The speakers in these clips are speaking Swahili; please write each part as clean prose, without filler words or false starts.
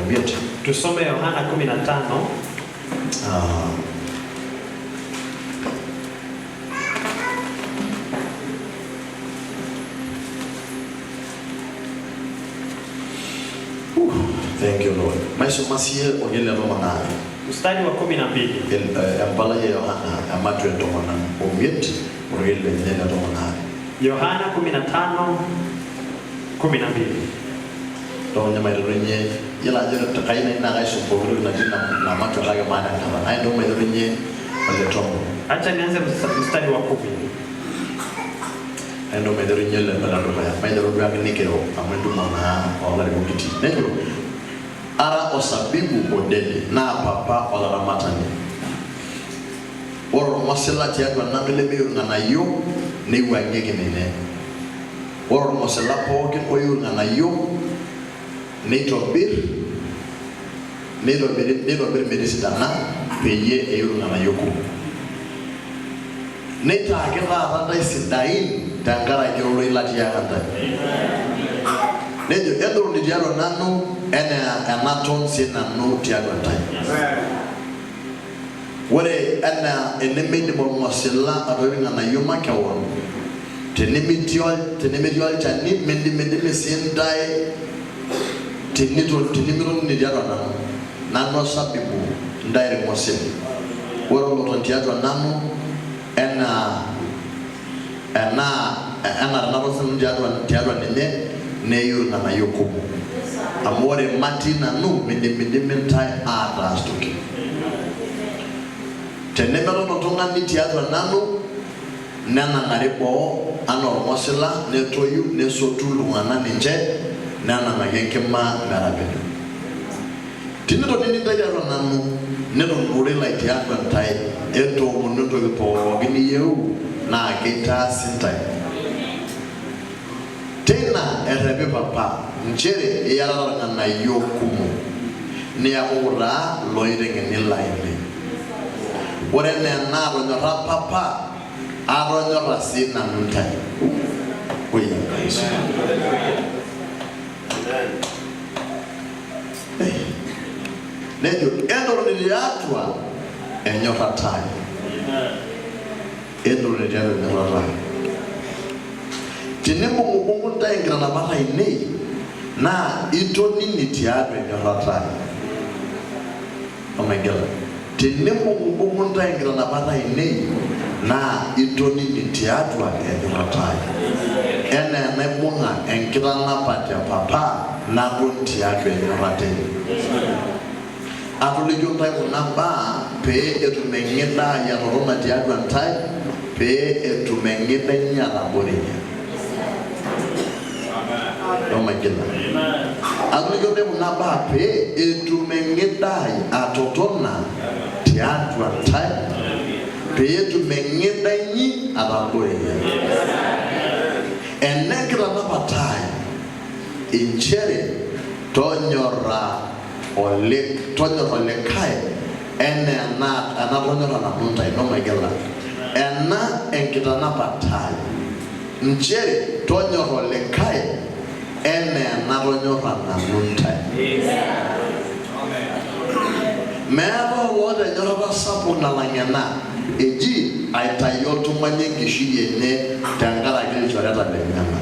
omiet. Tusome Yohana 15. Thank you, Lord. Maisha masie ogele romana. Mstari wa 12. Ambala ya Yohana amatu ndomana omiet ogele nene romana. Yohana 15:12. Donya mai renye yala jere takaina ina ga sumpo na jina na matu ga mana kama. Ai ndo mai renye wale tombo. Acha nianze mstari wa 10. Ai ndo mai renye le bala ndo ya. Mai ndo ga nikero amandu mama wala ngiti. Ndio. Ara osabibu odele na papa wala matani. Woro mosela tiagwa na melebe na yo ne wangege nene. Woro mosela po ke koyo na yo ne tobir ne do bir medicine na peye e yo na yoko. Ne ta ke ra randa sidain dangara jolo ilati ya handa. Ne jo edro ni diaro nanu ene anaton sina no tiagwa tai. Wore ana eneme de mosela adoringa na yoma kawon tenemitiol tani mende mesendai tenimiro ni diaro na no sabibu ndai mosel woro lo tiagwa nanu ena na rosen diaro ne yur na yoko amore matina no mende mentai ara stoki tenemero no tonga ni tiagwa nanu nana ngaripo anor mosela ne toyu ne sotulu ngana ninje nana ngayenkema ngarabedo tinito nini dajaro nanu ne do ngure la tiagwa ntai eto munuto po gini yeu na kita sintai tena erebe papa njere yara ngana yokumu ne aura loire ngeni laime ore ne na ro papa aronyo rasina nuntai oya Yesu nejo endoro niliatwa enyota tai endoro niliatwa tinemo mungu ndaingira na bala ine na itoni nitiadwe enyota tai oh my god tinemo mungu ndaingira na bala ine na itoni nitiadwa enyota tai ene nebunga enkira na patia papa na bunti yake enyota atulijo tai kunamba pe etumengida ya roma tiadwa tai pe etumengida nyala borinya oh my god atulijo te kunamba pe etumengida atotona tiadwa tai pe etumengida nyi ababorinya enekira na patai inchere tonyora ole kai ene na tonyora na munta no magela ena enkita na patai inchere tonyora ole kai ene na tonyora na munta meba wode nyora sapo na lanyana eji aitayoto manye kishiye ne tangara gili chorata bengana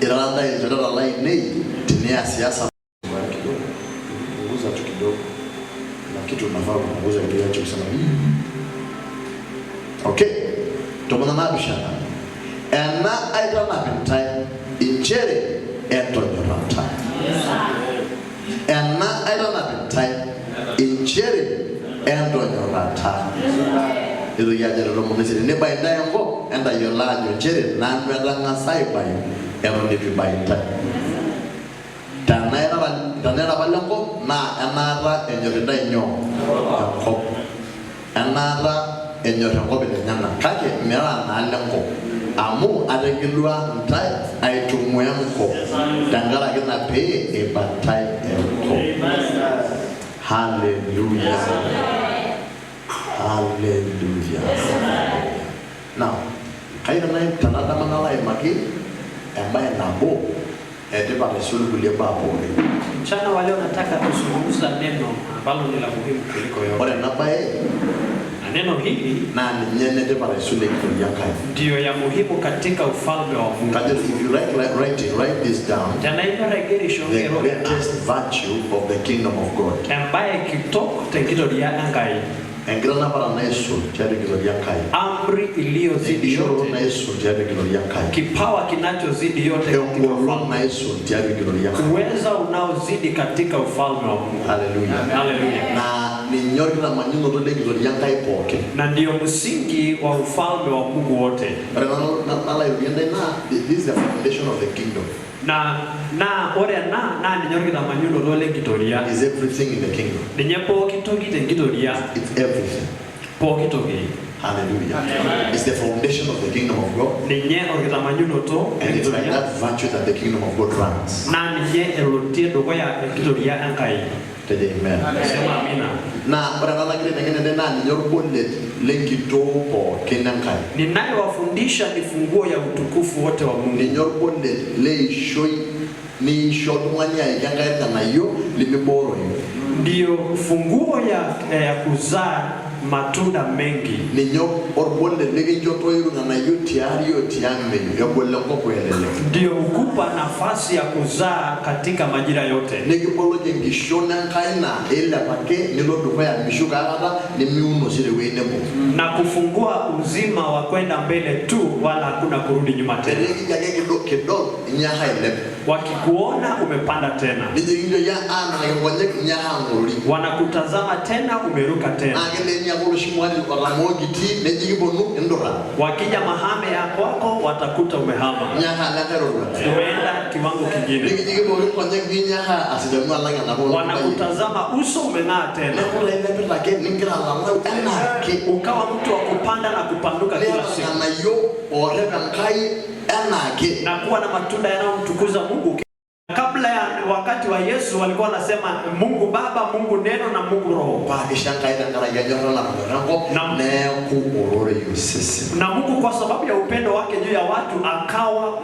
iranda izora lai nei tinia siasa kuuza tu kidogo na kitu unafaa kuuza ile acho kusema okay tomana na bishana ena aita na bintai inchere etonyo rata ena aita na bintai inchere endonyo rata ido ya jere romo nesire ne bai ndayango enda yola jere na ndanga ngasai bai ero ne bai ta tanera balango na anara enyo nyo ko anara enyo ko be nyana kake mera na lengo amu adegilwa ntai aitumwenko dangara gina pe e batai enko hallelujah hallelujah now kaina nai tanada manala maki ambaye nabo Mchana wa leo nataka kuzungumza neno ambalo ni la muhimu kuliko yote. Na neno hili ndio ya muhimu katika ufalme wa Mungu. If you write this down. The greatest virtue of the kingdom of God. Amri iliyozidi yote. Kipawa kinachozidi yote. Uweza unaozidi katika ufalme wa Mungu. Hallelujah. Hallelujah. Na ndio msingi wa ufalme wa Mungu wote. This is the foundation of the kingdom. Is everything in the kingdom. It's everything. Hallelujah. It's the foundation of the kingdom of God. And it's like that virtue that the kingdom of God runs. Amen. Ninayowafundisha ni funguo ya utukufu wote wa Mungu. Ndio funguo ya kuzaa matunda mengi. Ndio ukupa nafasi ya kuzaa katika majira yote. Na kufungua uzima wa kwenda mbele tu, wala hakuna kurudi nyuma tena. Wakikuona umepanda tena, wanakutazama tena umeruka tena. Wakija mahame ya kwako watakuta umehama, umeenda kiwango kingine. Wanakutazama uso umeng'aa tena, ukawa mtu wa kupanda na kupanduka kila siku, na kuwa na matunda yanayomtukuza Mungu. Kabla ya wakati wa Yesu walikuwa wanasema Mungu Baba, Mungu Neno na Mungu Roho. Na Mungu kwa sababu ya upendo wake juu ya watu akawa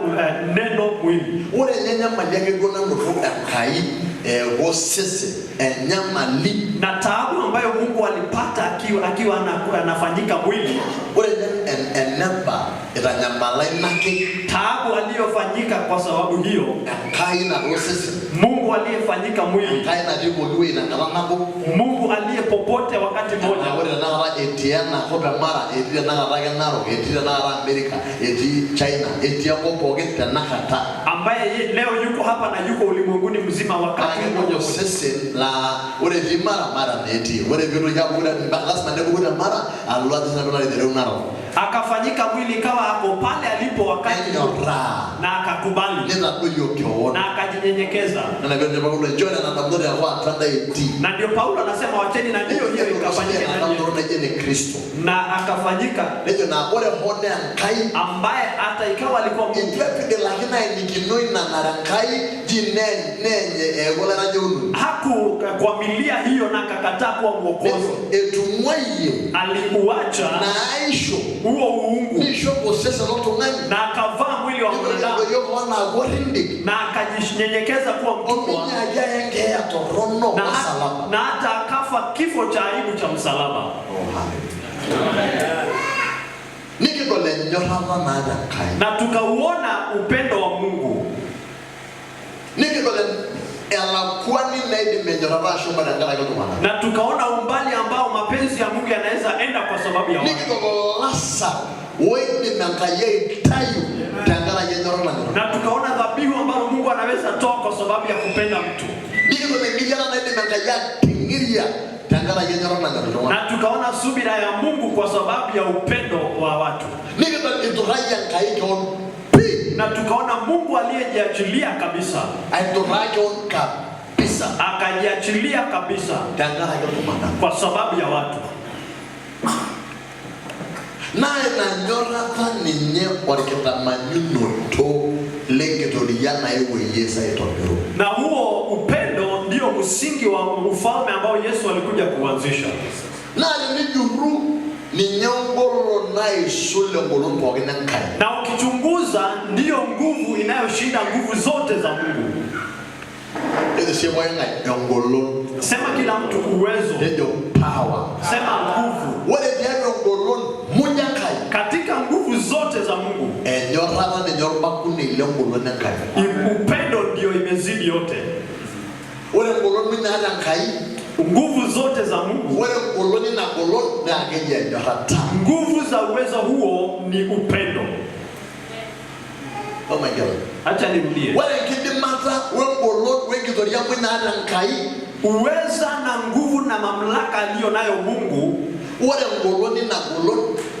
neno mwili. Na taabu ambayo Mungu alipata akiwa anafanyika mwili. Taabu aliyofanyika kwa sababu hiyo. Mungu aliyefanyika mwili. Mungu aliyepopote wakati mmoja. Ambaye leo yuko hapa na yuko ulimwenguni mzima wakati mmoja. Akafanyika mwili kawa hapo pale alipo wakati na akakubali na akajinyenyekeza. Na ndio Paulo anasema wacheni na ndio hiyo ikafanyika na akafanyika ambaye hata ikawa alikuwa Mungu. Hakukwamilia hiyo na akakataa kuwa mwokozi. Aliuacha huo uungu na akavaa mwili wa mwanadamu na akajinyenyekeza kuwa mtumwa na hata akafa kifo cha aibu cha msalaba. Na tukauona upendo wa Mungu. Na tukaona umbali ambao mapenzi ya Mungu yanaweza enda kwa sababu ya watu. Na tukaona dhabihu ambayo Mungu anaweza toa kwa sababu ya kupenda mtu. Na tukaona subira ya Mungu kwa sababu ya upendo wa watu. Na tukaona Mungu aliyejiachilia kabisa. Akajiachilia kabisa kwa sababu ya watu. Na huo upendo ndio msingi wa ufalme ambao Yesu alikuja kuanzisha. Na ukichunguza ndio nguvu inayoshinda nguvu zote zote za Mungu. Sema kila mtu uwezo. Power. Sema nguvu. Katika nguvu zote za Mungu. Upendo ndio imezidi yote. Nguvu zote za Mungu. Nguvu za uwezo huo ni upendo. Oh my God. Acha nirudie. Uweza na nguvu na mamlaka aliyo nayo Mungu.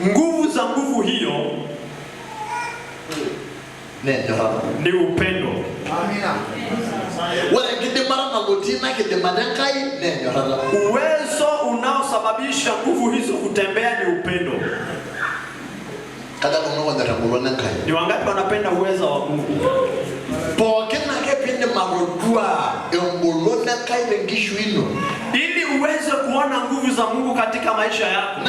Nguvu za nguvu hiyo ni upendo. Amina. Uwezo unaosababisha nguvu hizo kutembea ni upendo. Ni wangapi wanapenda uwezo wa Mungu? Ili uweze kuona nguvu za Mungu katika maisha yako,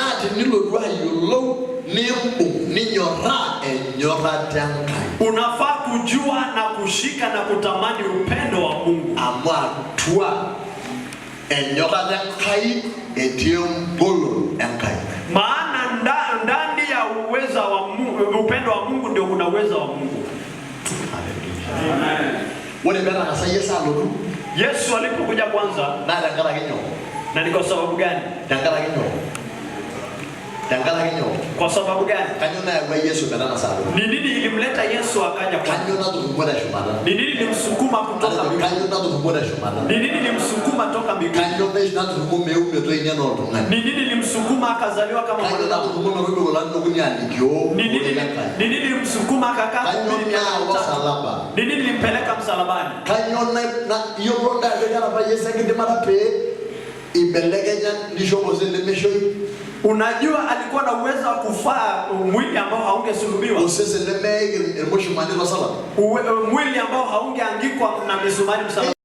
unafaa kujua na kushika na kutamani upendo wa Mungu. Maana ndani ya uweza wa Mungu, upendo wa Mungu ndio kuna uweza wa Mungu. Amen. Yesu alipokuja kwanza, na ni kwa sababu gani? Kwa sababu gani? Ni nini ilimleta Yesu akaja kwanza? Ni nini ilimsukuma kutoka mbinguni? Ni nini ilimsukuma toka mbinguni? Ni nini ilimsukuma akazaliwa kama mwanadamu? Ni nini ilimsukuma akakaa kuhubiri miaka mitatu? Ni nini ilimpeleka msalabani? Unajua alikuwa na uwezo wa kufaa mwili ambao haungesulubiwa. Mwili ambao haungeangikwa na misumari msalabani.